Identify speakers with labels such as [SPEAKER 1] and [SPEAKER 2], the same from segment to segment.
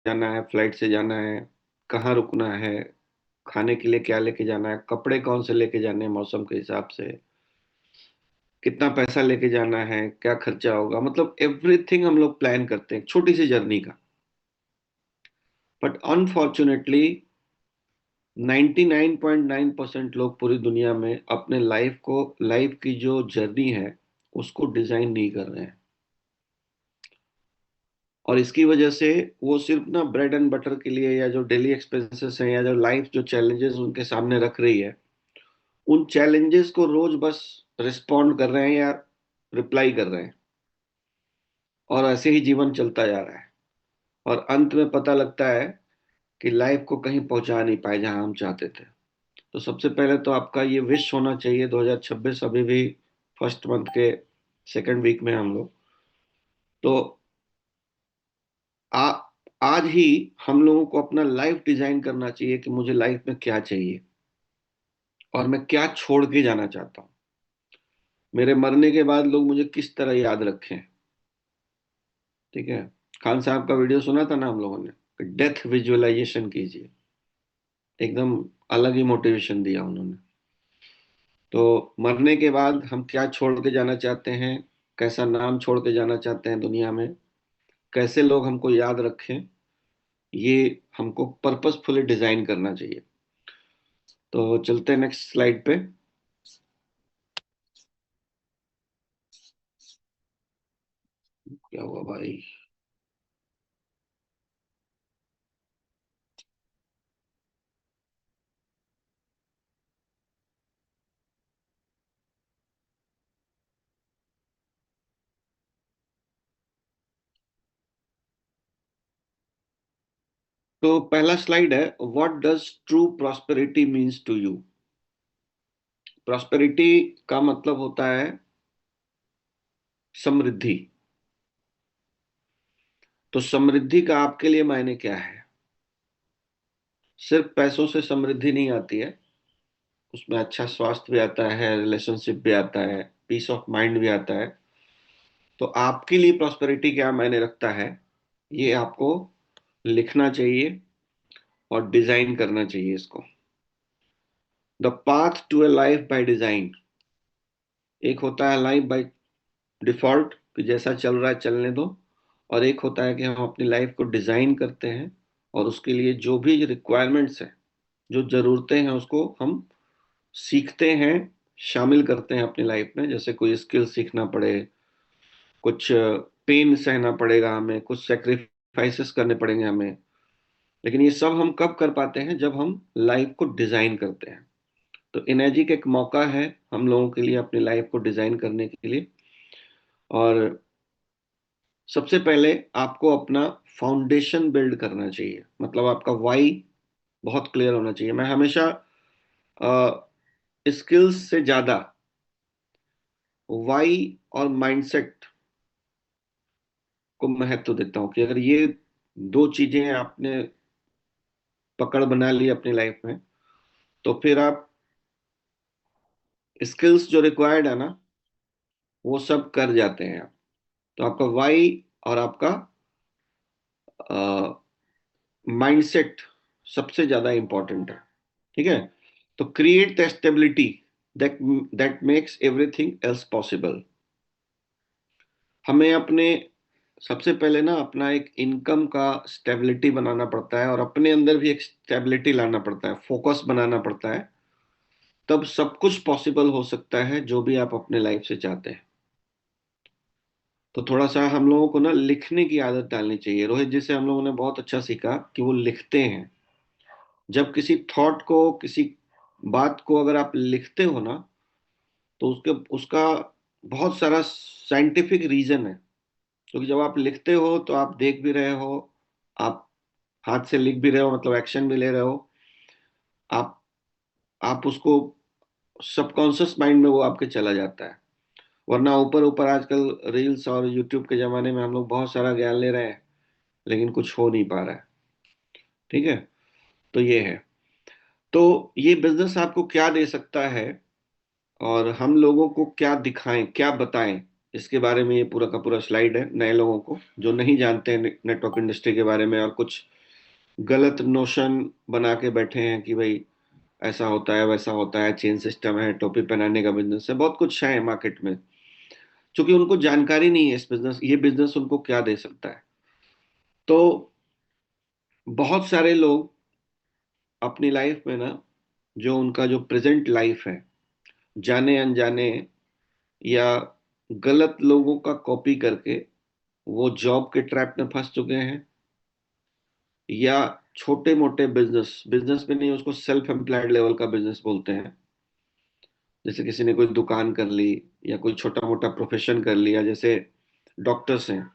[SPEAKER 1] जाना है, फ्लाइट से जाना है, कहाँ रुकना है, खाने के लिए क्या लेके जाना है, कपड़े कौन से लेके जाने हैं मौसम के हिसाब से, कितना पैसा लेके जाना है, क्या खर्चा होगा, मतलब एवरीथिंग हम लोग प्लान करते हैं छोटी सी जर्नी का। बट अनफॉर्चुनेटली 99.9% लोग पूरी दुनिया में अपने लाइफ की जो जर्नी है उसको डिजाइन नहीं कर रहे हैं। और इसकी वजह से वो सिर्फ ना ब्रेड एंड बटर के लिए, या जो डेली एक्सपेंसेस हैं, या जो लाइफ जो चैलेंजेस उनके सामने रख रही है, उन चैलेंजेस को रोज बस रिस्पॉन्ड कर रहे हैं या रिप्लाई कर रहे हैं, और ऐसे ही जीवन चलता जा रहा है। और अंत में पता लगता है कि लाइफ को कहीं पहुंचा नहीं पाए जहां हम चाहते थे। तो सबसे पहले तो आपका ये विश होना चाहिए, 2026 अभी भी फर्स्ट मंथ के सेकंड वीक में हम लोग, तो आ, आज ही हम लोगों को अपना लाइफ डिजाइन करना चाहिए कि मुझे लाइफ में क्या चाहिए और मैं क्या छोड़ के जाना चाहता हूँ। मेरे मरने के बाद लोग मुझे किस तरह याद रखें। ठीक है। खान साहब का वीडियो सुना था ना हम लोगों ने, डेथ विजुअलाइजेशन कीजिए। एकदम अलग ही मोटिवेशन दिया उन्होंने। तो मरने के बाद हम क्या छोड़ के जाना चाहते हैं, कैसा नाम छोड़ के जाना चाहते हैं दुनिया में, कैसे लोग हमको याद रखें, ये हमको पर्पसफुली डिजाइन करना चाहिए। तो चलते हैं नेक्स्ट स्लाइड पे। क्या हुआ भाई? तो पहला स्लाइड है, what does true prosperity means to you. Prosperity का मतलब होता है समृद्धि। तो समृद्धि का आपके लिए मायने क्या है? सिर्फ पैसों से समृद्धि नहीं आती है, उसमें अच्छा स्वास्थ्य भी आता है, रिलेशनशिप भी आता है, पीस ऑफ माइंड भी आता है। तो आपके लिए प्रॉस्पेरिटी क्या मायने रखता है, ये आपको लिखना चाहिए और डिजाइन करना चाहिए इसको। The path to a life by design. एक होता है लाइफ बाय डिफॉल्ट, कि जैसा चल रहा है चलने दो। और एक होता है कि हम अपनी लाइफ को डिजाइन करते हैं, और उसके लिए जो भी रिक्वायरमेंट्स हैं, जो जरूरतें हैं, उसको हम सीखते हैं, शामिल करते हैं अपनी लाइफ में। जैसे कोई स्किल सीखना पड़े, कुछ पेन सहना पड़ेगा हमें, कुछ सेक्रीफाइसेस करने पड़ेंगे हमें। लेकिन ये सब हम कब कर पाते हैं? जब हम लाइफ को डिजाइन करते हैं। तो एनर्जी का एक मौका है हम लोगों के लिए अपनी लाइफ को डिजाइन करने के लिए। और सबसे पहले आपको अपना फाउंडेशन बिल्ड करना चाहिए, मतलब आपका वाई बहुत क्लियर होना चाहिए। मैं हमेशा स्किल्स से ज्यादा वाई और माइंडसेट को महत्व देता हूँ, कि अगर ये दो चीजें आपने पकड़ बना ली अपनी लाइफ में, तो फिर आप स्किल्स जो रिक्वायर्ड है ना, वो सब कर जाते हैं आप। तो आपका वाई और आपका माइंडसेट सबसे ज्यादा इंपॉर्टेंट है। ठीक है। तो create the stability that that makes everything else possible. हमें अपने सबसे पहले ना अपना एक इनकम का स्टेबिलिटी बनाना पड़ता है, और अपने अंदर भी एक स्टेबिलिटी लाना पड़ता है, फोकस बनाना पड़ता है। तब सब कुछ पॉसिबल हो सकता है जो भी आप अपने लाइफ से चाहते हैं। तो थोड़ा सा हम लोगों को ना लिखने की आदत डालनी चाहिए। रोहित जी से हम लोगों ने बहुत अच्छा सीखा कि वो लिखते हैं। जब किसी थॉट को, किसी बात को अगर आप लिखते हो ना, तो उसके उसका बहुत सारा साइंटिफिक रीजन है। क्योंकि जब आप लिखते हो तो आप देख भी रहे हो, आप हाथ से लिख भी रहे हो, मतलब एक्शन भी ले रहे हो। आप आप उसको सबकॉन्शियस माइंड में वो आपके चला जाता है। वरना ऊपर ऊपर आजकल रील्स और यूट्यूब के जमाने में हम लोग बहुत सारा ज्ञान ले रहे हैं, लेकिन कुछ हो नहीं पा रहा है। ठीक है। तो ये है। तो ये बिजनेस आपको क्या दे सकता है, और हम लोगों को क्या दिखाएं, क्या बताएं, इसके बारे में ये पूरा का पूरा स्लाइड है। नए लोगों को जो नहीं जानते हैं नेटवर्क इंडस्ट्री के बारे में, और कुछ गलत नोशन बना के बैठे हैं कि भाई ऐसा होता है वैसा होता है, चेन सिस्टम है, टोपी पहनाने का बिजनेस है, बहुत कुछ है मार्केट में। क्योंकि उनको जानकारी नहीं है इस बिजनेस, ये बिजनेस उनको क्या दे सकता है। तो बहुत सारे लोग अपनी लाइफ में ना, जो उनका जो प्रेजेंट लाइफ है, जाने अनजाने या गलत लोगों का कॉपी करके वो जॉब के ट्रैप में फंस चुके हैं, या छोटे मोटे बिजनेस, बिजनेस में नहीं, उसको सेल्फ एम्प्लॉयड लेवल का बिजनेस बोलते हैं। जैसे किसी ने कोई दुकान कर ली या कोई छोटा मोटा प्रोफेशन कर लिया। जैसे डॉक्टर्स हैं,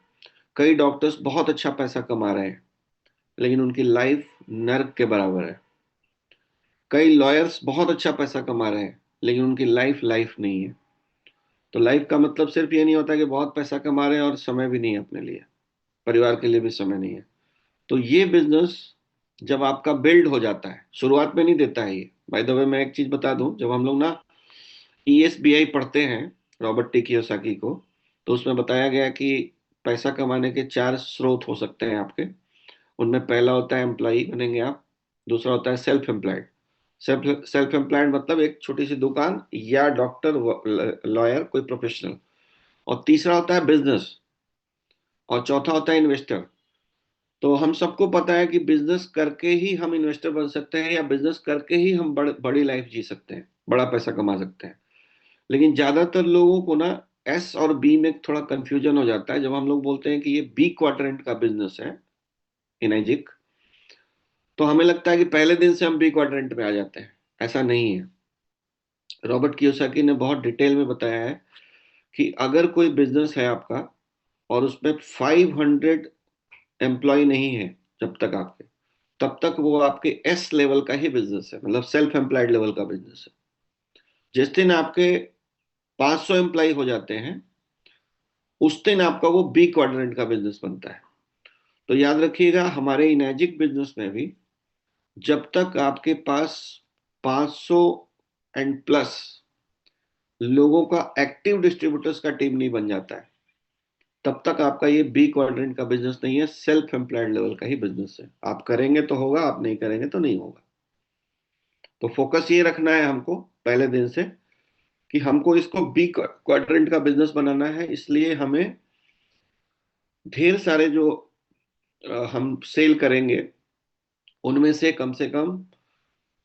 [SPEAKER 1] कई डॉक्टर्स बहुत अच्छा पैसा कमा रहे हैं, लेकिन उनकी लाइफ नर्क के बराबर है। कई लॉयर्स बहुत अच्छा पैसा कमा रहे हैं, लेकिन उनकी लाइफ लाइफ नहीं है। तो लाइफ का मतलब सिर्फ ये नहीं होता कि बहुत पैसा कमा रहे हैं और समय भी नहीं है अपने लिए, परिवार के लिए भी समय नहीं है। तो ये बिजनेस जब आपका बिल्ड हो जाता है, शुरुआत में नहीं देता है ये। बाय द वे, मैं एक चीज बता दूं, जब हम लोग ना ESBI पढ़ते हैं, रॉबर्ट टी कियोसाकी को, तो उसमें बताया गया कि पैसा कमाने के चार स्रोत हो सकते हैं आपके। उनमें पहला होता है एम्प्लॉय बनेंगे आप, दूसरा होता है self employed. Self self employed मतलब एक छोटी सी दुकान या डॉक्टर, लॉयर, कोई प्रोफेशनल। और तीसरा होता है बिजनेस, और चौथा होता है इन्वेस्टर। तो हम सबको पता है कि बिजनेस करके ही हम इन्वेस्टर बन सकते हैं, या बिजनेस करके ही हम बड़ी लाइफ जी सकते हैं, बड़ा पैसा कमा सकते हैं। लेकिन ज्यादातर लोगों को ना एस और बी में थोड़ा कंफ्यूजन हो जाता है। जब हम लोग बोलते हैं कि ये बी क्वाड्रेंट का बिजनेस है, इनर्जिक, तो हमें लगता है कि पहले दिन से हम बी क्वाड्रेंट में आ जाते हैं। ऐसा नहीं है। रॉबर्ट कियोसाकी ने बहुत डिटेल में बताया है कि अगर कोई बिजनेस है आपका और उसमें 500 एम्प्लॉय नहीं है, जब तक आपके, तब तक वो आपके एस लेवल का ही बिजनेस है, मतलब सेल्फ एम्प्लॉयड लेवल का बिजनेस है। जिस दिन आपके 500 एम्प्लॉय हो जाते हैं, उस दिन आपका वो बी क्वाड्रेंट का बिजनेस बनता है। तो याद रखिएगा, हमारे इनर्जिक बिजनेस में भी जब तक आपके पास 500 एंड प्लस लोगों का एक्टिव डिस्ट्रीब्यूटर्स का टीम नहीं बन जाता है, तब तक आपका ये बी क्वाड्रेंट का बिजनेस नहीं है, सेल्फ एम्प्लॉयड लेवल का ही बिजनेस है। आप करेंगे तो होगा, आप नहीं करेंगे तो नहीं होगा। तो फोकस ये रखना है हमको पहले दिन से कि हमको इसको बी क्वाड्रेंट का बिजनेस बनाना है। इसलिए हमें ढेर सारे जो हम सेल करेंगे, उनमें से कम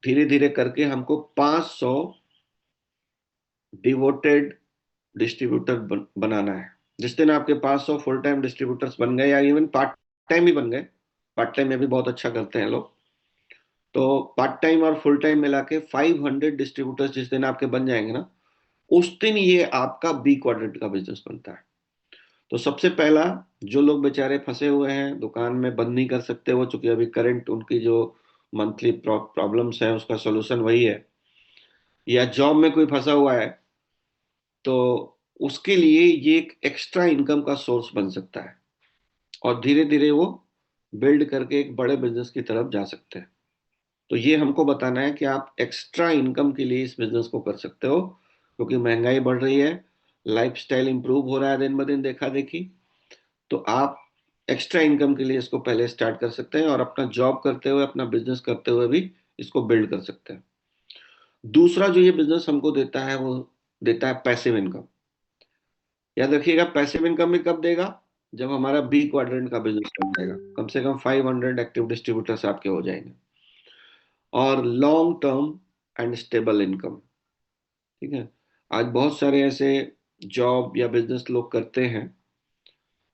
[SPEAKER 1] धीरे धीरे करके हमको 500 डिवोटेड डिस्ट्रीब्यूटर बनाना है। जिस दिन आपके 500 फुल टाइम डिस्ट्रीब्यूटर्स बन गए, या इवन पार्ट टाइम भी बन गए, पार्ट टाइम में भी बहुत अच्छा करते हैं लोग, तो पार्ट टाइम और फुल टाइम मिला के 500 डिस्ट्रीब्यूटर्स जिस दिन आपके बन जाएंगे ना, उस दिन ये आपका बी क्वाड्रेंट का बिजनेस बनता है। तो सबसे पहला, जो लोग बेचारे फंसे हुए हैं, दुकान में बंद नहीं कर सकते वो, चूंकि अभी करंट उनकी जो मंथली प्रॉब्लम्स है उसका सोल्यूशन वही है, या जॉब में कोई फंसा हुआ है, तो उसके लिए ये एक एक्स्ट्रा इनकम का सोर्स बन सकता है। और धीरे धीरे वो बिल्ड करके एक बड़े बिजनेस की तरफ जा सकते हैं। तो ये हमको बताना है कि आप एक्स्ट्रा इनकम के लिए इस बिजनेस को कर सकते हो, क्योंकि महंगाई बढ़ रही है, लाइफस्टाइल इंप्रूव हो रहा है दिन ब दिन, देखा देखी। तो आप एक्स्ट्रा इनकम के लिए इसको पहले स्टार्ट कर सकते हैं, और अपना जॉब करते हुए, अपना बिजनेस करते हुए भी इसको बिल्ड कर सकते हैं। दूसरा जो ये बिजनेस हमको देता है, वो देता है पैसिव इनकम। याद रखिएगा, पैसिव इनकम भी कब देगा? जब हमारा बी क्वाड्रेंट का बिजनेस बन जाएगा, कम से कम 500 एक्टिव डिस्ट्रीब्यूटर्स आपके हो जाएंगे। और long term and stable income. ठीक है। आज बहुत सारे ऐसे जॉब या बिजनेस लोग करते हैं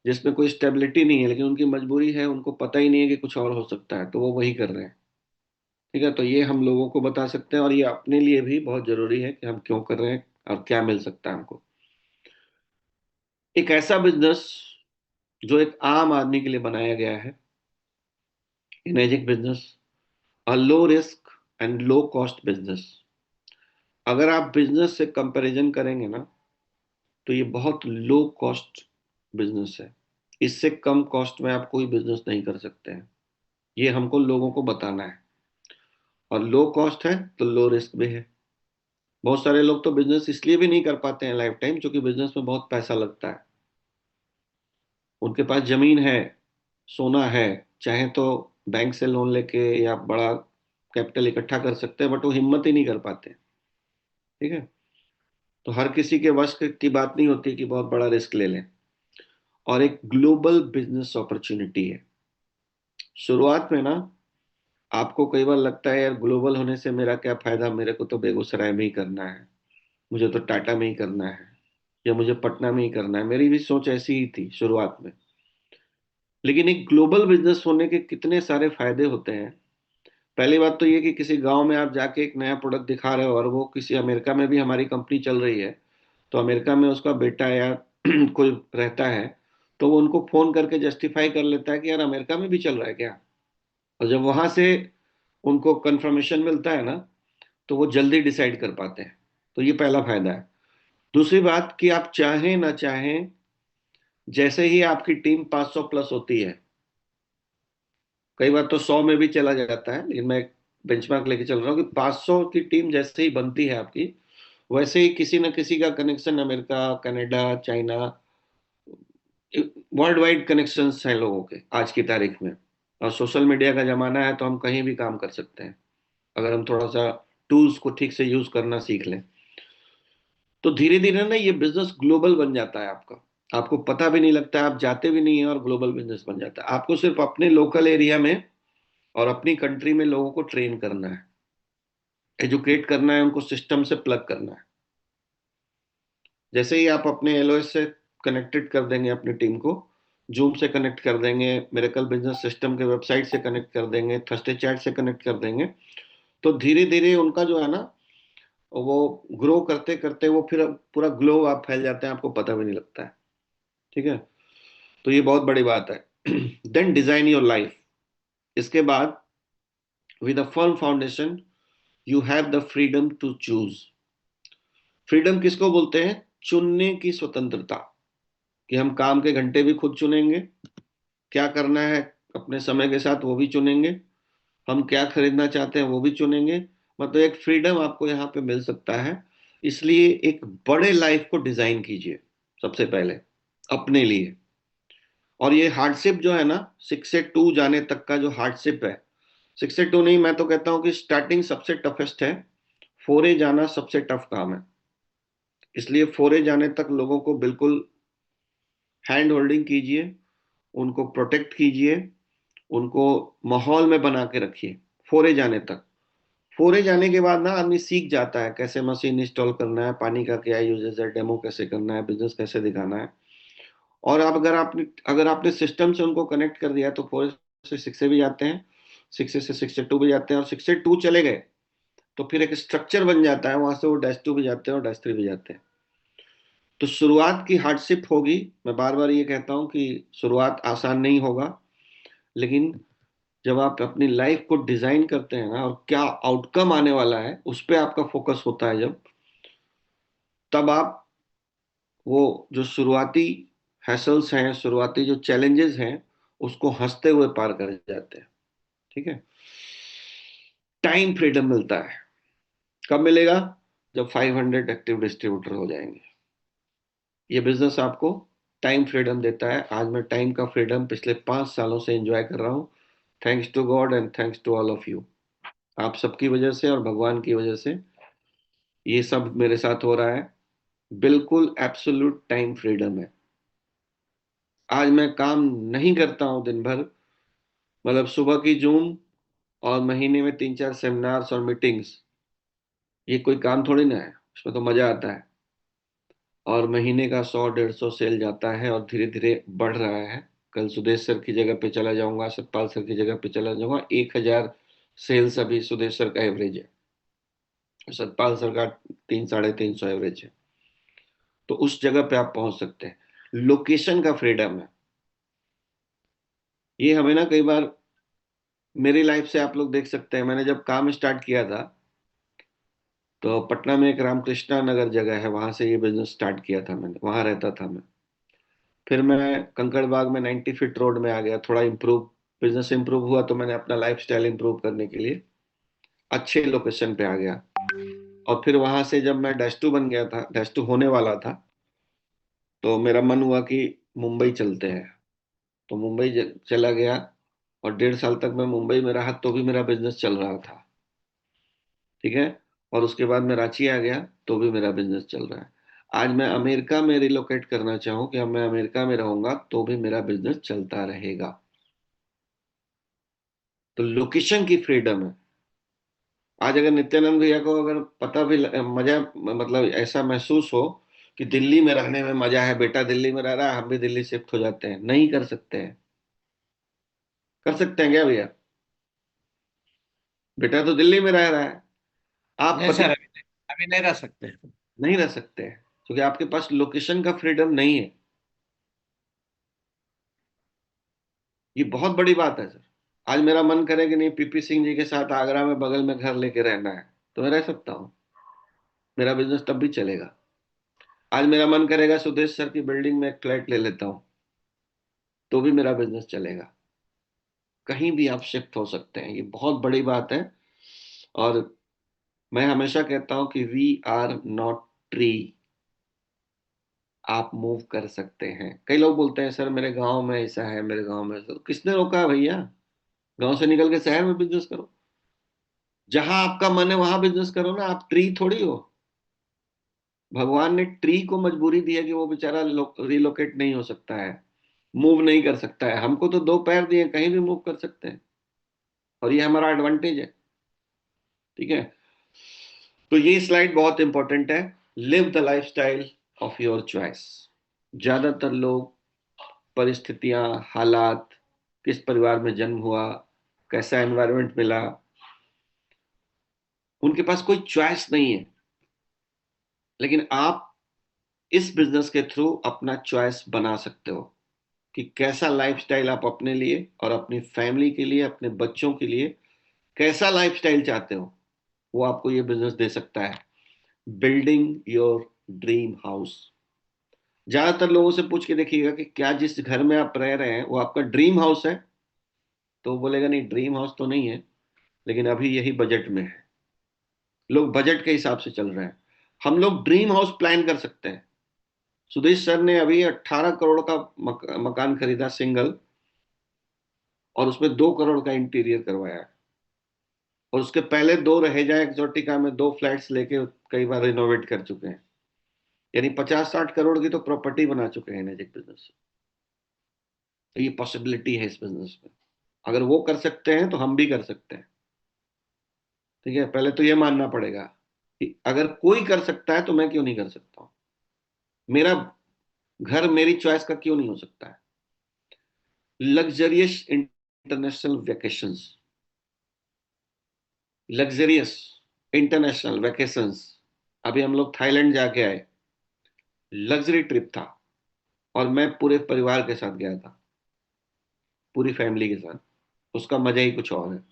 [SPEAKER 1] जिसमें कोई स्टेबिलिटी नहीं है, लेकिन उनकी मजबूरी है, उनको पता ही नहीं है कि कुछ और हो सकता है, तो वो वही कर रहे हैं। ठीक है। तो ये हम लोगों को बता सकते हैं, और ये अपने लिए भी बहुत जरूरी है कि हम क्यों कर रहे हैं और क्या मिल सकता है हमको। एक ऐसा बिजनेस जो एक आम आदमी के लिए बनाया गया है, इमेजिक business, a low risk and low cost business. अगर आप बिजनेस से कंपैरिजन करेंगे ना, तो ये बहुत लो कॉस्ट बिजनेस है। इससे कम कॉस्ट में आप कोई बिजनेस नहीं कर सकते हैं। ये हमको लोगों को बताना है। और लो कॉस्ट है तो लो रिस्क भी है। बहुत सारे लोग तो बिजनेस इसलिए भी नहीं कर पाते हैं लाइफ टाइम, क्योंकि बिजनेस में बहुत पैसा लगता है। उनके पास जमीन है, सोना है, चाहे तो बैंक से लोन लेके या बड़ा कैपिटल इकट्ठा कर सकते हैं, बट वो हिम्मत ही नहीं कर पाते। ठीक है। तो हर किसी के वश की बात नहीं होती कि बहुत बड़ा रिस्क ले लें। और एक ग्लोबल बिजनेस अपॉर्चुनिटी है। शुरुआत में ना आपको कई बार लगता है यार ग्लोबल होने से मेरा क्या फायदा, मेरे को तो बेगूसराय में ही करना है, मुझे तो टाटा में ही करना है, या मुझे पटना में ही करना है। मेरी भी सोच ऐसी ही थी शुरुआत में। लेकिन एक ग्लोबल बिजनेस होने के कितने सारे फायदे होते हैं। पहली बात तो ये कि किसी गांव में आप जाके एक नया प्रोडक्ट दिखा रहे हो, और वो किसी अमेरिका में भी हमारी कंपनी चल रही है, तो अमेरिका में उसका बेटा या कोई रहता है, तो वो उनको फोन करके जस्टिफाई कर लेता है कि यार अमेरिका में भी चल रहा है क्या। और जब वहां से उनको कंफर्मेशन मिलता है ना, तो वो जल्दी डिसाइड कर पाते हैं। तो ये पहला फायदा है। दूसरी बात कि आप चाहें ना चाहें, जैसे ही आपकी टीम 500 प्लस होती है, कई बार तो 100 में भी चला जाता है, लेकिन मैं एक बेंचमार्क लेके चल रहा हूँ कि 500 की टीम जैसे ही बनती है आपकी, वैसे ही किसी न किसी का connection America, Canada, China, world wide connections हैं लोगों के आज की तारीख में। और सोशल मीडिया का जमाना है, तो हम कहीं भी काम कर सकते हैं अगर हम थोड़ा सा टूल्स को ठीक से यूज करना सीख लें। तो धीरे धीरे ना ये बिजनेस ग्लोबल बन जाता है आपका। आपको पता भी नहीं लगता है, आप जाते भी नहीं है, और ग्लोबल बिजनेस बन जाता है। आपको सिर्फ अपने लोकल एरिया में और अपनी कंट्री में लोगों को ट्रेन करना है, एजुकेट करना है, उनको सिस्टम से प्लग करना है। जैसे ही आप अपने एलओएस से कनेक्टेड कर देंगे अपनी टीम को, जूम से कनेक्ट कर देंगे, मिरेकल बिजनेस सिस्टम के वेबसाइट से कनेक्ट कर देंगे, थर्स्डे चैट से कनेक्ट कर देंगे, तो धीरे धीरे उनका जो है ना, वो ग्रो करते करते वो फिर पूरा ग्लोब आप फैल जाते हैं, आपको पता भी नहीं लगता है। ठीक है। तो ये बहुत बड़ी बात है। Then design your life. इसके बाद with a firm foundation you have the freedom to choose. Freedom किसको बोलते हैं? चुनने की स्वतंत्रता, कि हम काम के घंटे भी खुद चुनेंगे, क्या करना है अपने समय के साथ वो भी चुनेंगे, हम क्या खरीदना चाहते हैं वो भी चुनेंगे। मतलब एक फ्रीडम आपको यहाँ पे मिल सकता है। इसलिए एक बड़े लाइफ को डिजाइन कीजिए सबसे पहले अपने लिए। और ये हार्डशिप जो है ना, 6 से 2 जाने तक का जो हार्डशिप है, 6 से 2 नहीं, मैं तो कहता हूँ कि स्टार्टिंग सबसे टफेस्ट है, 4A जाना सबसे टफ काम है। इसलिए 4A जाने तक लोगों को बिल्कुल हैंड होल्डिंग कीजिए, उनको प्रोटेक्ट कीजिए, उनको माहौल में बना के रखिए 4A जाने तक। 4A जाने के बाद ना आदमी सीख जाता है कैसे मशीन इंस्टॉल करना है, पानी का क्या यूजेस है, डेमो कैसे करना है, बिजनेस कैसे दिखाना है। और अब अगर आपने सिस्टम से उनको कनेक्ट कर दिया, तो 4 से 6 भी जाते हैं, 6 से 2 भी जाते हैं, और 6 से 2 चले गए तो फिर एक स्ट्रक्चर बन जाता है, वहां से वो -2 भी जाते हैं और -3 भी जाते हैं। तो शुरुआत की हार्डशिप होगी। मैं बार बार ये कहता हूँ कि शुरुआत आसान नहीं होगा, लेकिन जब आप अपनी लाइफ को डिजाइन करते हैं ना, और क्या आउटकम आने वाला है उस पर आपका फोकस होता है जब, तब आप वो जो शुरुआती हैसल्स हैं, शुरुआती जो चैलेंजेस हैं, उसको हंसते हुए पार कर जाते हैं। ठीक है। टाइम फ्रीडम मिलता है। कब मिलेगा? जब 500 एक्टिव डिस्ट्रीब्यूटर हो जाएंगे। ये बिजनेस आपको टाइम फ्रीडम देता है। आज मैं टाइम का फ्रीडम पिछले 5 सालों से एंजॉय कर रहा हूँ। Thanks to God and thanks to all of you. आप सबकी वजह से और भगवान की वजह से ये सब मेरे साथ हो रहा है। बिल्कुल एब्सोल्यूट टाइम फ्रीडम है। आज मैं काम नहीं करता हूँ दिन भर, मतलब सुबह की जूम और महीने में 3-4 सेमिनार्स और मीटिंग्स, ये कोई काम थोड़ी ना है, इसमें तो मजा आता है। और महीने का 100-150 सेल जाता है और धीरे धीरे बढ़ रहा है। कल सुदेश सर की जगह पे चला जाऊंगा, सतपाल सर की जगह पे चला जाऊंगा। 1000 सेल्स अभी सुदेश सर का एवरेज है, सतपाल सर का 300-350 एवरेज है। तो उस जगह पे आप पहुंच सकते हैं। लोकेशन का फ्रीडम है। ये हमें ना कई बार, मेरी लाइफ से आप लोग देख सकते हैं, मैंने जब काम स्टार्ट किया था, तो पटना में एक रामकृष्णा नगर जगह है, वहां से ये बिजनेस स्टार्ट किया था मैंने, वहां रहता था मैं। फिर मैं कंकड़बाग में 90 फीट रोड में आ गया, थोड़ा इम्प्रूव, बिजनेस इम्प्रूव हुआ, तो मैंने अपना लाइफ स्टाइल इम्प्रूव करने के लिए अच्छे लोकेशन पे आ गया। और फिर वहां से जब मैं -2 बन गया था, -2 होने वाला था, तो मेरा मन हुआ कि मुंबई चलते हैं। तो मुंबई चला गया। और 1.5 साल तक मैं मुंबई में रहा तो भी मेरा बिजनेस चल रहा था। ठीक है। और उसके बाद मैं रांची आ गया तो भी मेरा बिजनेस चल रहा है। आज मैं अमेरिका में रिलोकेट करना चाहूँ कि अब मैं अमेरिका में रहूंगा तो भी मेरा बिजनेस चलता रहेगा। तो लोकेशन की फ्रीडम है। आज अगर नित्यानंद भैया को अगर पता भी मजा मतलब ऐसा महसूस हो कि दिल्ली में रहने में मजा है, बेटा दिल्ली में रह रहा है, हम भी दिल्ली शिफ्ट हो जाते हैं, नहीं कर सकते हैं। कर सकते हैं क्या भैया? बेटा तो दिल्ली में रह रहा है, आप
[SPEAKER 2] नहीं
[SPEAKER 1] पति
[SPEAKER 2] सर, अभी नहीं रह सकते।
[SPEAKER 1] नहीं रह सकते हैं क्योंकि आपके पास लोकेशन का फ्रीडम नहीं है। ये बहुत बड़ी बात है सर। आज मेरा मन करे कि नहीं पीपी सिंह जी के साथ आगरा में बगल में घर लेके रहना है, तो मैं रह सकता हूँ, मेरा बिजनेस तब भी चलेगा। आज मेरा मन करेगा सुदेश सर की बिल्डिंग में एक फ्लैट ले लेता हूँ, तो भी मेरा बिजनेस चलेगा। कहीं भी आप शिफ्ट हो सकते हैं, ये बहुत बड़ी बात है। और मैं हमेशा कहता हूँ कि वी आर नॉट ट्री। आप मूव कर सकते हैं। कई लोग बोलते हैं सर मेरे गांव में ऐसा है, मेरे गांव में ऐसा, तो किसने रोका है भैया? गांव से निकल के शहर में बिजनेस करो। जहां आपका मन है वहां बिजनेस करो ना, आप ट्री थोड़ी हो। भगवान ने ट्री को मजबूरी दी है कि वो बेचारा रिलोकेट नहीं हो सकता है, मूव नहीं कर सकता है। हमको तो 2 पैर दिए, कहीं भी मूव कर सकते हैं, और ये हमारा एडवांटेज है। ठीक है। तो ये स्लाइड बहुत इंपॉर्टेंट है। Live the lifestyle of your choice. ज्यादातर लोग, परिस्थितियां, हालात, किस परिवार में जन्म हुआ, कैसा एनवायरनमेंट मिला, उनके पास कोई चॉइस नहीं है। लेकिन आप इस बिजनेस के थ्रू अपना चॉइस बना सकते हो कि कैसा लाइफस्टाइल आप अपने लिए और अपनी फैमिली के लिए, अपने बच्चों के लिए कैसा लाइफस्टाइल चाहते हो, वो आपको ये बिजनेस दे सकता है। Building your dream house. ज्यादातर लोगों से पूछ के देखिएगा कि क्या जिस घर में आप रह रहे हैं वो आपका ड्रीम हाउस है, तो वो बोलेगा नहीं ड्रीम हाउस तो नहीं है, लेकिन अभी यही बजट में है। लोग बजट के हिसाब से चल रहे हैं। हम लोग ड्रीम हाउस प्लान कर सकते हैं। सुदेश सर ने अभी 18 करोड़ का मकान खरीदा सिंगल, और उसमें 2 करोड़ का इंटीरियर करवाया है। और उसके पहले दो रहेजा एक्सोटिका में 2 फ्लैट्स लेके कई बार रिनोवेट कर चुके हैं। यानी 50-60 करोड़ की तो प्रॉपर्टी बना चुके हैं मैजिक बिजनेस से। तो ये पॉसिबिलिटी है इस बिजनेस में। अगर वो कर सकते हैं तो हम भी कर सकते हैं। ठीक है। पहले तो ये मानना पड़ेगा कि अगर कोई कर सकता है तो मैं क्यों नहीं कर सकता हूँ। मेरा घर मेरी चॉइस का क्यों नहीं हो सकता है। Luxurious international vacations. Luxurious international vacations. अभी हम लोग थाईलैंड जाके आए। लग्जरी ट्रिप था, और मैं पूरे परिवार के साथ गया था, पूरी फैमिली के साथ। उसका मजा ही कुछ और है।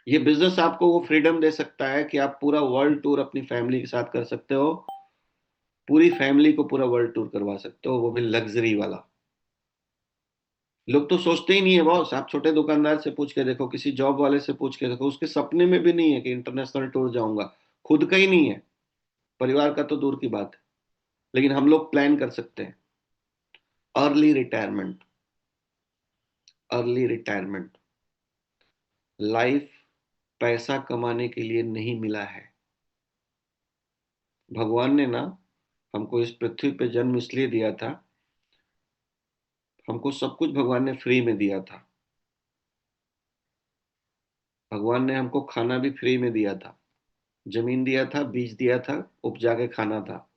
[SPEAKER 1] ये बिजनेस आपको वो फ्रीडम दे सकता है कि आप पूरा वर्ल्ड टूर अपनी फैमिली के साथ कर सकते हो। पूरी फैमिली को पूरा वर्ल्ड टूर करवा सकते हो, वो भी लग्जरी वाला। लोग तो सोचते ही नहीं है बॉस। आप छोटे दुकानदार से पूछ के देखो, किसी जॉब वाले से पूछ के देखो, उसके सपने में भी नहीं है कि इंटरनेशनल टूर जाऊंगा। खुद का ही नहीं है, परिवार का तो दूर की बात है। लेकिन हम लोग प्लान कर सकते हैं। Early retirement. Early retirement. Life पैसा कमाने के लिए नहीं मिला है। भगवान ने ना हमको इस पृथ्वी पे जन्म इसलिए दिया था, हमको सब कुछ भगवान ने फ्री में दिया था। भगवान ने हमको खाना भी फ्री में दिया था। जमीन दिया था, बीज दिया था, उपजा के खाना था,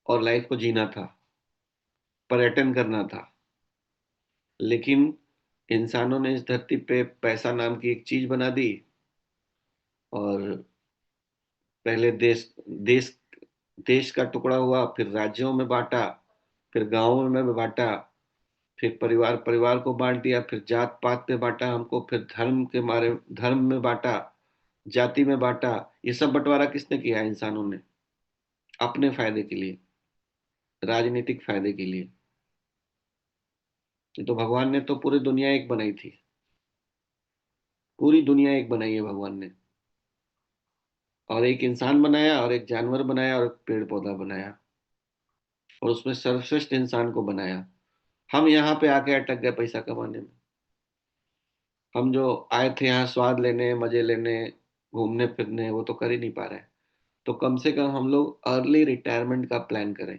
[SPEAKER 1] और लाइफ को जीना था, पर्यटन करना था। लेकिन इंसानों ने इस धरती पे पैसा नाम की एक चीज बना दी, और पहले देश देश देश का टुकड़ा हुआ, फिर राज्यों में बांटा, फिर गांवों में बांटा, फिर परिवार परिवार को बांट दिया, फिर जात पात पे बांटा हमको, फिर धर्म के मारे धर्म में बांटा, जाति में बांटा। ये सब बंटवारा किसने किया? इंसानों ने, अपने फायदे के लिए, राजनीतिक फायदे के लिए। ये तो भगवान ने तो पूरी दुनिया एक बनाई थी। पूरी दुनिया एक बनाई है भगवान ने। और एक इंसान बनाया, और एक जानवर बनाया, और एक पेड़ पौधा बनाया, और उसमें सर्वश्रेष्ठ इंसान को बनाया। हम यहाँ पे आके अटक गए पैसा कमाने में। हम जो आए थे यहाँ स्वाद लेने, मजे लेने, घूमने फिरने, वो तो कर ही नहीं पा रहे हैं। तो कम से कम हम लोग अर्ली रिटायरमेंट का प्लान करें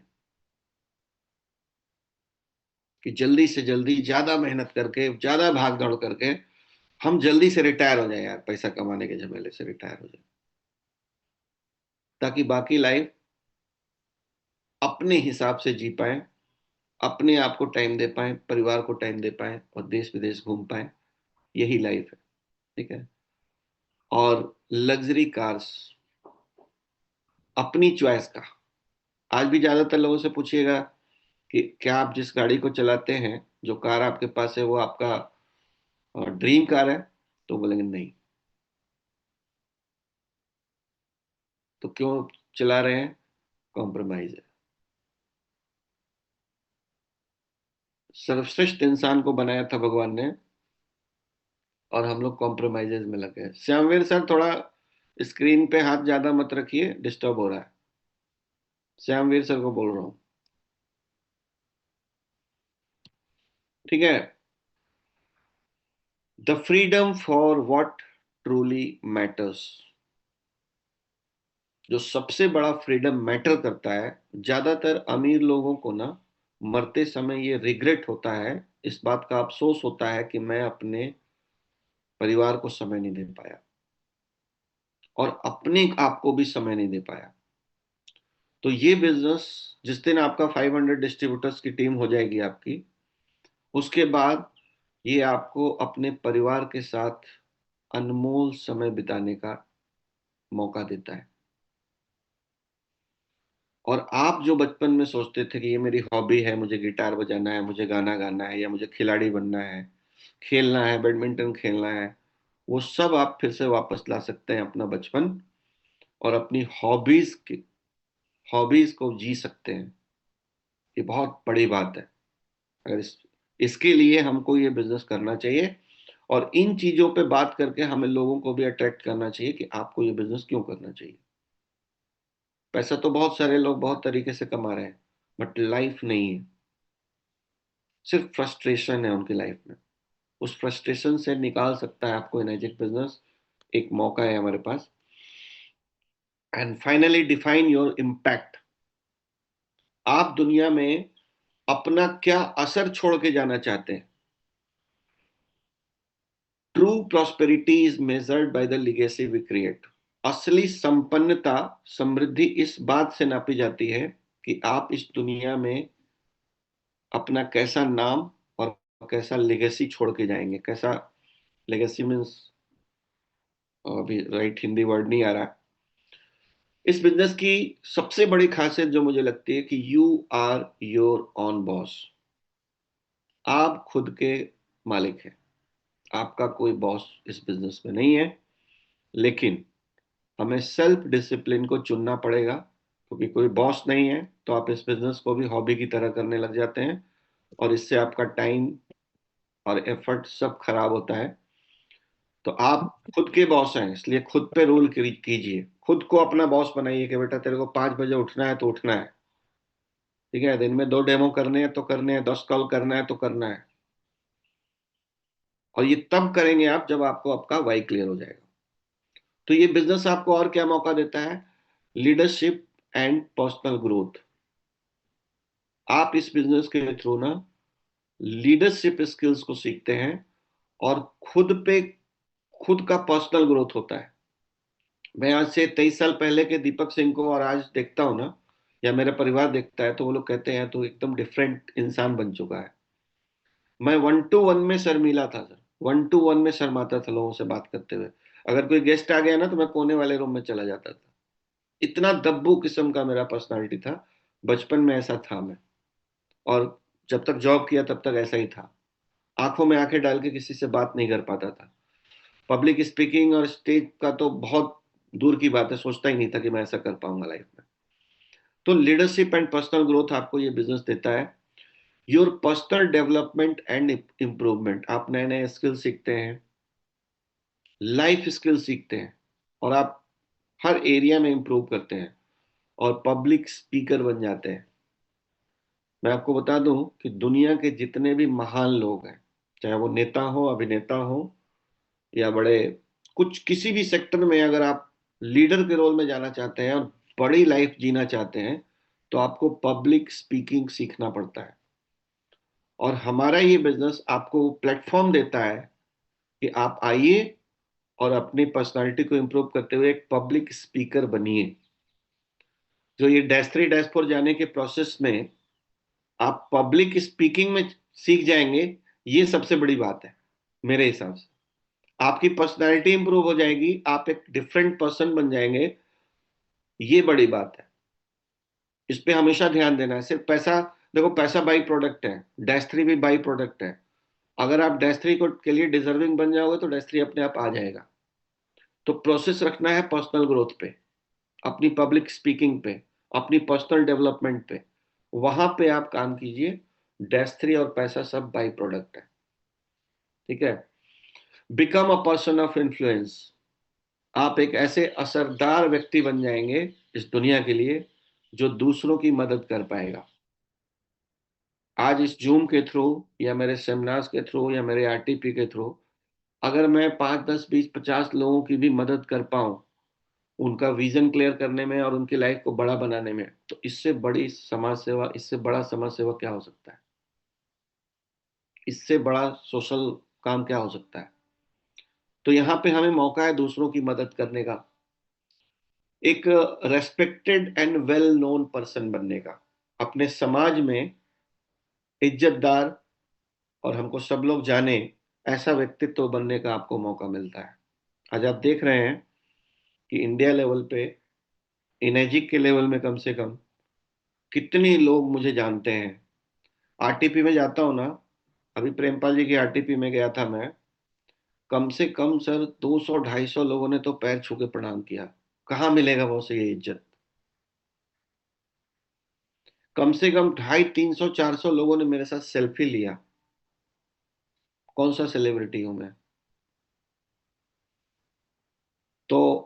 [SPEAKER 1] कि जल्दी से जल्दी ज्यादा मेहनत करके, ज्यादा भाग दौड़ करके हम जल्दी से रिटायर हो जाए यार, पैसा कमाने के झमेले से रिटायर हो जाए, ताकि बाकी लाइफ अपने हिसाब से जी पाए, अपने आप को टाइम दे पाए, परिवार को टाइम दे पाए और देश विदेश घूम पाए। यही लाइफ है। ठीक है। और लग्जरी कार्स अपनी चॉइस का। आज भी ज्यादातर लोगों से पूछिएगा कि क्या आप जिस गाड़ी को चलाते हैं, जो कार आपके पास है, वो आपका ड्रीम कार है, तो बोलेंगे नहीं। तो क्यों चला रहे हैं? कॉम्प्रोमाइज है। सर्वश्रेष्ठ इंसान को बनाया था भगवान ने, और हम लोग कॉम्प्रोमाइजेज में लगे हैं। श्यामवीर सर, थोड़ा स्क्रीन पे हाथ ज्यादा मत रखिए, डिस्टर्ब हो रहा है। श्यामवीर सर को बोल रहा हूँ। ठीक है। The freedom for what truly matters. जो सबसे बड़ा फ्रीडम मैटर करता है, ज्यादातर अमीर लोगों को ना मरते समय ये रिग्रेट होता है, इस बात का अफसोस होता है कि मैं अपने परिवार को समय नहीं दे पाया और अपने आप को भी समय नहीं दे पाया। तो ये बिजनेस, जिस दिन आपका 500 डिस्ट्रीब्यूटर्स की टीम हो जाएगी आपकी, उसके बाद ये आपको अपने परिवार के साथ अनमोल समय बिताने का मौका देता है। और आप जो बचपन में सोचते थे कि ये मेरी हॉबी है, मुझे गिटार बजाना है, मुझे गाना गाना है, या मुझे खिलाड़ी बनना है, खेलना है, बैडमिंटन खेलना है, वो सब आप फिर से वापस ला सकते हैं अपना बचपन, और अपनी हॉबीज को जी सकते हैं। ये बहुत बड़ी बात है। अगर इसके लिए हमको ये बिजनेस करना चाहिए, और इन चीजों पे बात करके हमें लोगों को भी अट्रैक्ट करना चाहिए कि आपको ये बिजनेस क्यों करना चाहिए। पैसा तो बहुत सारे लोग बहुत तरीके से कमा रहे हैं, बट लाइफ नहीं है। सिर्फ फ्रस्ट्रेशन है उनकी लाइफ में। उस फ्रस्ट्रेशन से निकाल सकता है आपको एनर्जिक बिजनेस। एक मौका है हमारे पास। And finally define your impact. आप दुनिया में अपना क्या असर छोड़ के जाना चाहते हैं? True prosperity is measured by the legacy we create. असली संपन्नता, समृद्धि इस बात से नापी जाती है कि आप इस दुनिया में अपना कैसा नाम और कैसा लेगेसी छोड़ के जाएंगे। कैसा लेगेसी मीन्स, अभी राइट हिंदी वर्ड नहीं आ रहा। इस बिजनेस की सबसे बड़ी खासियत जो मुझे लगती है कि you are your own boss. आप खुद के मालिक हैं। आपका कोई बॉस इस बिजनेस में नहीं है। लेकिन हमें सेल्फ डिसिप्लिन को चुनना पड़ेगा, क्योंकि कोई बॉस नहीं है तो आप इस बिजनेस को भी हॉबी की तरह करने लग जाते हैं, और इससे आपका टाइम और एफर्ट सब खराब होता है। तो आप खुद के बॉस हैं, इसलिए खुद पे रूल कीजिए। खुद को अपना बॉस बनाइए कि बेटा तेरे को 5 बजे उठना है तो उठना है। ठीक है। दिन में 2 डेमो करने हैं तो करने हैं, 10 कॉल करना है तो करना है। और ये तब करेंगे आप जब आपको आपका वाई क्लियर हो जाएगा। तो ये बिजनेस आपको और क्या मौका देता है? Leadership and personal growth. आप इस बिजनेस के थ्रू ना लीडरशिप स्किल्स को सीखते हैं, और खुद का पर्सनल ग्रोथ होता है। मैं आज से 23 साल पहले के दीपक सिंह को और आज देखता हूँ ना, या मेरा परिवार देखता है, तो वो लोग कहते हैं तो एकदम डिफरेंट इंसान बन चुका है। मैं 1 to 1 में शर्मीला था सर। 1 to 1 में शर्माता था लोगों से बात करते हुए। अगर कोई गेस्ट आ गया ना तो मैं कोने वाले रूम में चला जाता था। इतना दब्बू किस्म का मेरा पर्सनालिटी था। बचपन में ऐसा था मैं। और जब तक जॉब किया तब तक ऐसा ही था। आंखों में आंखें डाल के किसी से बात नहीं कर पाता था। पब्लिक स्पीकिंग और स्टेज का तो बहुत दूर की बात है, सोचता ही नहीं था कि मैं ऐसा कर पाऊंगा लाइफ में। तो लीडरशिप एंड पर्सनल ग्रोथ आपको ये बिजनेस देता है। Your personal development and improvement. आप नए नए स्किल सीखते हैं, लाइफ स्किल सीखते हैं, और आप हर एरिया में इंप्रूव करते हैं, और पब्लिक स्पीकर बन जाते हैं। मैं आपको बता दूं कि दुनिया के जितने भी महान लोग हैं, चाहे वो नेता हो, अभिनेता हो, या बड़े कुछ किसी भी सेक्टर में, अगर आप लीडर के रोल में जाना चाहते हैं और बड़ी लाइफ जीना चाहते हैं, तो आपको पब्लिक स्पीकिंग सीखना पड़ता है। और हमारा ये बिजनेस आपको प्लेटफॉर्म देता है कि आप आइए और अपनी पर्सनालिटी को इम्प्रूव करते हुए एक पब्लिक स्पीकर बनिए। जो ये डैश थ्री डैश फोर जाने के प्रोसेस में आप पब्लिक स्पीकिंग में सीख जाएंगे, ये सबसे बड़ी बात है मेरे हिसाब से। आपकी पर्सनालिटी इंप्रूव हो जाएगी, आप एक डिफरेंट पर्सन बन जाएंगे, ये बड़ी बात है। इस पे हमेशा ध्यान देना है। सिर्फ पैसा, देखो पैसा बाई प्रोडक्ट है, डैश थ्री भी बाई प्रोडक्ट है। अगर आप डैश थ्री को के लिए डिजर्विंग बन जाओगे तो डैश थ्री अपने आप आ जाएगा। तो प्रोसेस रखना है पर्सनल ग्रोथ पे, अपनी पब्लिक स्पीकिंग पे, अपनी पर्सनल डेवलपमेंट पे। वहां पे आप काम कीजिए। डैश थ्री और पैसा सब बाई प्रोडक्ट है। ठीक है। Become a person of influence. आप एक ऐसे असरदार व्यक्ति बन जाएंगे इस दुनिया के लिए, जो दूसरों की मदद कर पाएगा। आज इस जूम के थ्रू, या मेरे सेमिनार्स के थ्रू, या मेरे आरटीपी के थ्रू, अगर मैं 5, 10, 20, 50 लोगों की भी मदद कर पाऊं, उनका विजन क्लियर करने में और उनकी लाइफ को बड़ा बनाने में, तो इससे बड़ी समाज सेवा, इससे बड़ा समाज सेवा क्या हो सकता है? इससे बड़ा सोशल काम क्या हो सकता है? तो यहाँ पे हमें मौका है दूसरों की मदद करने का, एक respected and well known person बनने का, अपने समाज में इज्जतदार, और हमको सब लोग जाने, ऐसा व्यक्तित्व बनने का आपको मौका मिलता है। आज आप देख रहे हैं कि इंडिया लेवल पे, इनेजिक के लेवल में कम से कम कितने लोग मुझे जानते हैं। आरटीपी में जाता हूँ ना, अभी प्रेमपाल जी की आरटीपी में गया था मैं, कम से कम सर 200, 250 लोगों ने तो पैर छू के प्रणाम किया। कहाँ मिलेगा वो से ये इज्जत? कम से कम 250, 300, 400 लोगों ने मेरे साथ सेल्फी लिया। कौन सा सेलिब्रिटी हूं मैं? तो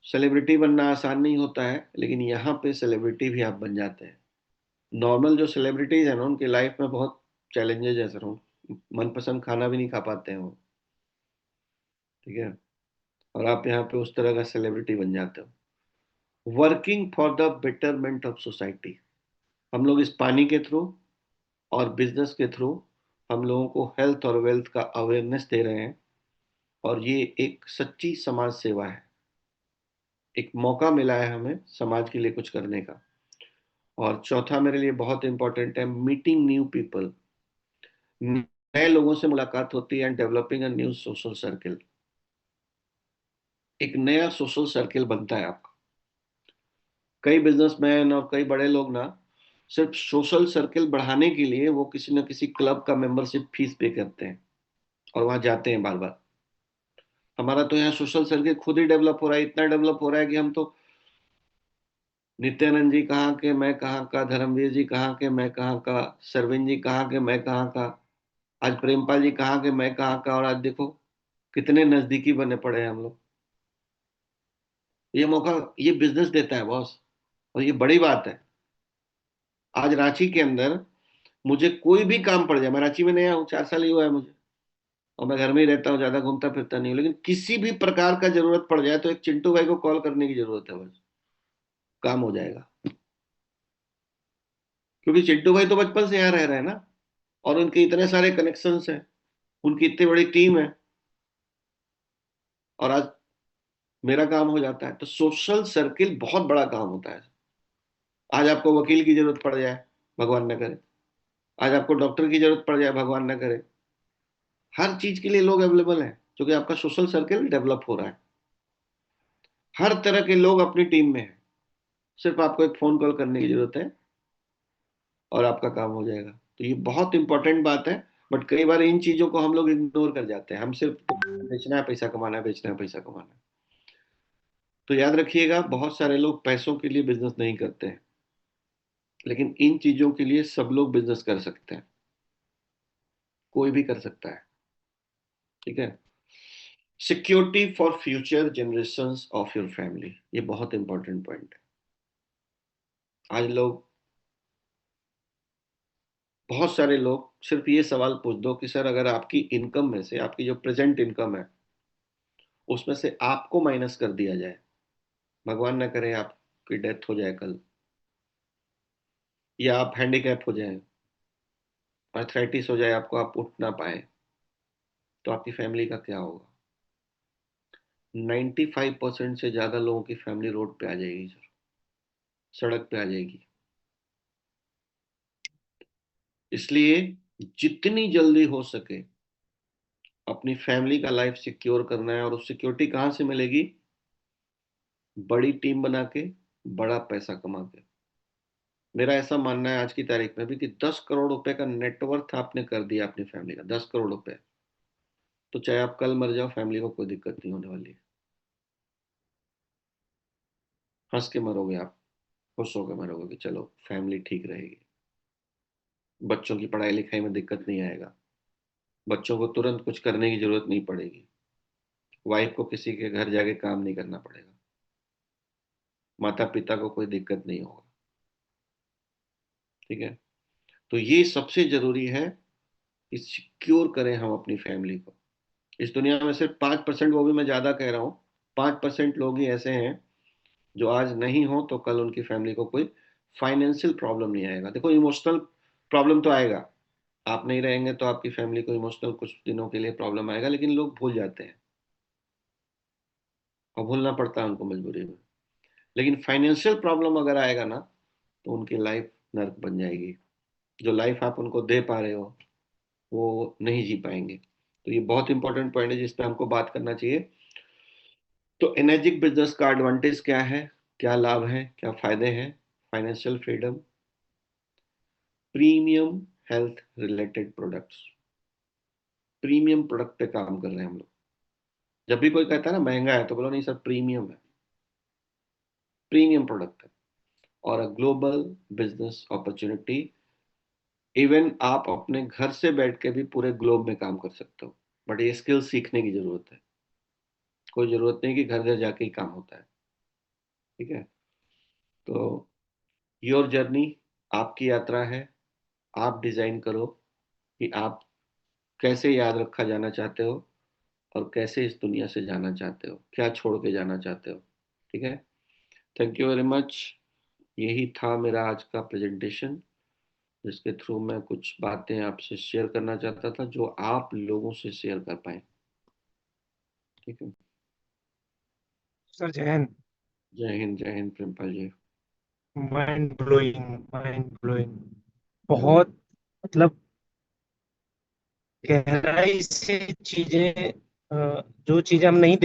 [SPEAKER 1] सेलिब्रिटी बनना आसान नहीं होता है, लेकिन यहाँ पे सेलिब्रिटी भी आप बन जाते हैं। नॉर्मल जो सेलिब्रिटीज है ना, उनकी लाइफ में बहुत चैलेंजेस है सर। मनपसंद खाना भी नहीं खा पाते हैं वो। ठीक है। और आप यहाँ पे उस तरह का सेलिब्रिटी बन जाते हो। Working for the betterment of society. हम लोग इस पानी के थ्रू और बिजनेस के थ्रू हम लोगों को हेल्थ और वेल्थ का अवेयरनेस दे रहे हैं। और ये एक सच्ची समाज सेवा है। एक मौका मिला है हमें समाज के लिए कुछ करने का। और चौथा मेरे लिए बहुत इंपॉर्टेंट है, मीटिंग न्यू पीपल। नए लोगों से मुलाकात होती है and developing a new social circle. एक नया सोशल सर्किल बनता है आपका। कई बिजनेसमैन और कई बड़े लोग ना, सिर्फ सोशल सर्किल बढ़ाने के लिए वो किसी न किसी क्लब का मेंबरशिप फीस पे करते हैं और वहां जाते हैं बार बार। हमारा तो यहाँ सोशल सर्किल खुद ही डेवलप हो रहा है, इतना डेवलप हो रहा है कि हम तो, नित्यानंद जी कहाँ के मैं कहाँ का, धर्मवीर जी कहाँ के मैं कहाँ का, सरविंद जी कहाँ के मैं कहाँ का, आज प्रेमपाल जी कहाँ के मैं कहाँ का, और आज देखो कितने नजदीकी बने पड़े हैं हम लोग। ये मौका, ये बिजनेस देता है बॉस। और ये बड़ी बात है। आज रांची के अंदर मुझे कोई भी काम पड़ जाए, मैं रांची में नया हूँ, 4 साल ही हुआ है मुझे, और मैं घर में ही रहता हूँ, ज्यादा घूमता फिरता नहीं हूँ, लेकिन किसी भी प्रकार का जरूरत पड़ जाए तो एक चिंटू भाई को कॉल करने की जरूरत है बस, काम हो जाएगा। क्योंकि चिंटू भाई तो बचपन से यहाँ रह रहे हैं ना, और उनके इतने सारे कनेक्शंस हैं, उनकी इतनी बड़ी टीम है, और आज मेरा काम हो जाता है। तो सोशल सर्किल बहुत बड़ा काम होता है। आज आपको वकील की जरूरत पड़ जाए, भगवान न करे, आज आपको डॉक्टर की जरूरत पड़ जाए, भगवान न करे, हर चीज के लिए लोग अवेलेबल हैं, क्योंकि आपका सोशल सर्किल डेवलप हो रहा है। हर तरह के लोग अपनी टीम में हैं। सिर्फ आपको एक फोन कॉल करने की जरूरत है और आपका काम हो जाएगा। तो ये बहुत इंपॉर्टेंट बात है। बट कई बार इन चीजों को हम लोग इग्नोर कर जाते हैं। हम सिर्फ बेचना है, पैसा कमाना है, बेचना है, पैसा कमाना है। तो याद रखिएगा, बहुत सारे लोग पैसों के लिए बिजनेस नहीं करते हैं, लेकिन इन चीजों के लिए सब लोग बिजनेस कर सकते हैं। कोई भी कर सकता है। ठीक है। Security for future generations of your family, ये बहुत इंपॉर्टेंट पॉइंट है। आज लोग बहुत सारे लोग सिर्फ ये सवाल पूछ दो कि सर अगर आपकी इनकम में से, आपकी जो प्रेजेंट इनकम है उसमें से आपको माइनस कर दिया जाए, भगवान ना करे आपकी डेथ हो जाए कल, या आप हैंडीकैप हो जाए, आर्थराइटिस हो जाए आपको, आप उठ ना पाए, तो आपकी फैमिली का क्या होगा? 95% से ज्यादा लोगों की फैमिली रोड पे आ जाएगी सर, सड़क पे आ जाएगी। इसलिए जितनी जल्दी हो सके अपनी फैमिली का लाइफ सिक्योर करना है, और उस सिक्योरिटी कहाँ से मिलेगी? बड़ी टीम बना के, बड़ा पैसा कमा के। मेरा ऐसा मानना है आज की तारीख में भी कि 10 करोड़ रुपए का नेटवर्थ आपने कर दिया अपनी फैमिली का, 10 करोड़ रुपए, तो चाहे आप कल मर जाओ, फैमिली को कोई दिक्कत नहीं होने वाली है। हंस के मरोगे आप, खुश होकर मरोगे कि चलो फैमिली ठीक रहेगी, बच्चों की पढ़ाई लिखाई में दिक्कत नहीं आएगा, बच्चों को तुरंत कुछ करने की जरूरत नहीं पड़ेगी, वाइफ को किसी के घर जाके काम नहीं करना पड़ेगा, माता पिता को कोई दिक्कत नहीं होगा। ठीक है? तो ये सबसे जरूरी है कि सिक्योर करें हम अपनी फैमिली को। इस दुनिया में सिर्फ 5%, वो भी मैं ज्यादा कह रहा हूँ, 5% लोग ही ऐसे हैं जो आज नहीं हो तो कल उनकी फैमिली को कोई फाइनेंशियल प्रॉब्लम नहीं आएगा। देखो, इमोशनल प्रॉब्लम तो आएगा, आप नहीं रहेंगे तो आपकी फैमिली को इमोशनल कुछ दिनों के लिए प्रॉब्लम आएगा, लेकिन लोग भूल जाते हैं, और भूलना पड़ता है उनको मजबूरी में। लेकिन फाइनेंशियल प्रॉब्लम अगर आएगा ना, तो उनकी लाइफ नर्क बन जाएगी। जो लाइफ आप उनको दे पा रहे हो वो नहीं जी पाएंगे। तो ये बहुत इंपॉर्टेंट पॉइंट है जिस पे हमको बात करना चाहिए। तो एनर्जिक बिजनेस का एडवांटेज क्या है, क्या लाभ है, क्या फायदे हैं? Financial freedom, premium health related products, premium product पे काम कर रहे हैं हम लोग। जब भी कोई कहता है ना महंगा है, तो बोलो नहीं सर, प्रीमियम है, प्रीमियम प्रोडक्ट है। और a global business opportunity, even आप अपने घर से बैठ के भी पूरे ग्लोब में काम कर सकते हो, बट ये स्किल सीखने की जरूरत है। कोई जरूरत नहीं कि घर घर जाके ही काम होता है। ठीक है? तो योर जर्नी, आपकी यात्रा है। आप डिजाइन करो कि आप कैसे याद रखा जाना चाहते हो, और कैसे इस दुनिया से जाना चाहते हो, क्या छोड़ के जाना चाहते हो। ठीक है? Thank you very much. यही था मेरा आज का प्रेजेंटेशन, जिसके थ्रू मैं कुछ बातें आपसे शेयर करना चाहता था जो आप लोगों से शेयर कर पाए। ठीक है?
[SPEAKER 2] सर जय हिंद।
[SPEAKER 1] जय हिंद principal ji.
[SPEAKER 2] Mind blowing, mind blowing. बहुत, मतलब गहराई से चीजें, जो चीजें हम नहीं